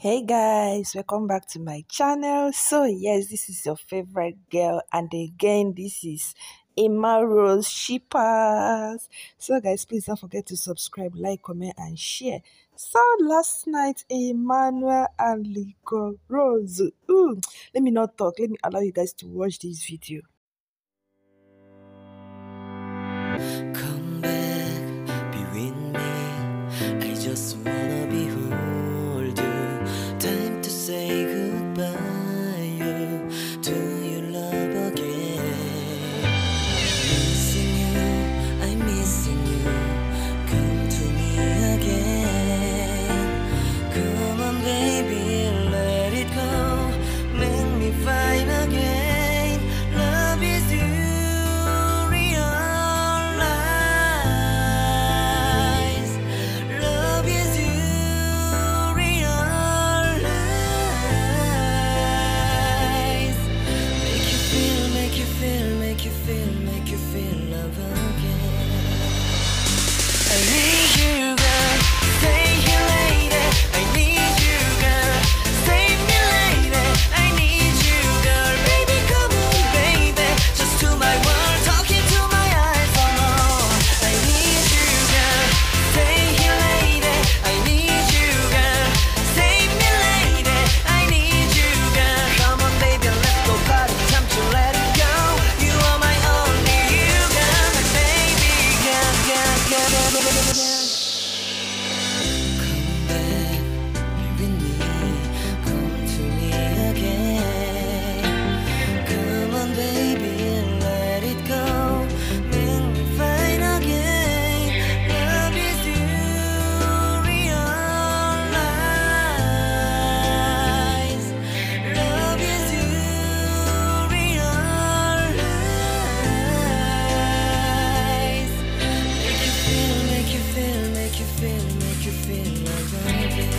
Hey guys, welcome back to my channel. So yes, this is your favorite girl, and again this is Emmarose shippers. So guys, please don't forget to subscribe, like, comment and share. So last night, Emmanuel and Rose. Let me not talk, let me allow you guys to watch this video. Come back, be with me. I just wanna behold you. Time to say goodbye to your love again. Missing you, I'm missing you. Come to me again. Come on, baby, let it go. Make me fine again. Love is you. Make you feel love again. I need you, girl. Stay here, lady. I need you, girl. Save me, lady. I need you, girl. Baby, come on, baby. Just to my world, talking to my eyes. Oh no, I need you, girl. Stay here, lady. I need you, girl. Save me, lady. I need you, girl. Come on, baby, let's go party. Time to let it go. You are my only you, girl, my baby, girl, girl, girl, girl, girl, girl. Come back, be with me. Come to me again. Come on, baby, and let it go. Make me fine again. Love is you, realize. Love is you, realize. Make you feel love again.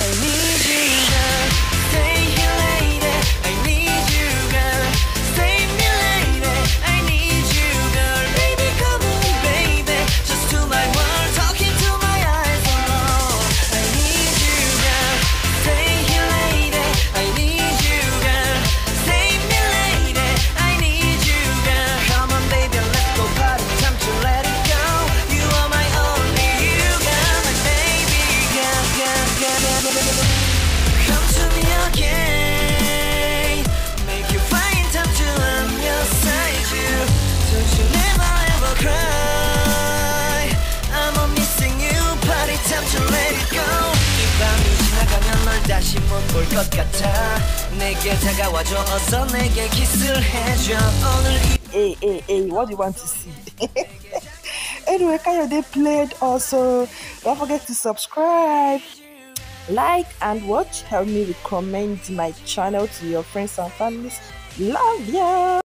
I need you, girl. Stay here, lady. I need you, girl. Save me, lady. I need you, girl. Baby, come on, baby. Just to my world, talking to my eyes. Oh no, I need you, girl. Stay here, lady. I need you, girl. Save me, lady. I need you, girl. Come on, baby, let's go party. Time to let it go. You are my only you, girl, my baby, girl, girl, girl, girl, girl. Come to me again. Make you find time to I'm your side, you. Don't you never ever cry. I'm on missing you. Party time to let it go. 이 밤이 지나가면 널 다시 못 볼 것 같아. 내게 다가와줘. 어서 내게 키스를 해줘. 오늘 Hey, what do you want to see? Anyway, they played also. Don't forget to subscribe, like and watch. Help me recommend my channel to your friends and families. Love ya.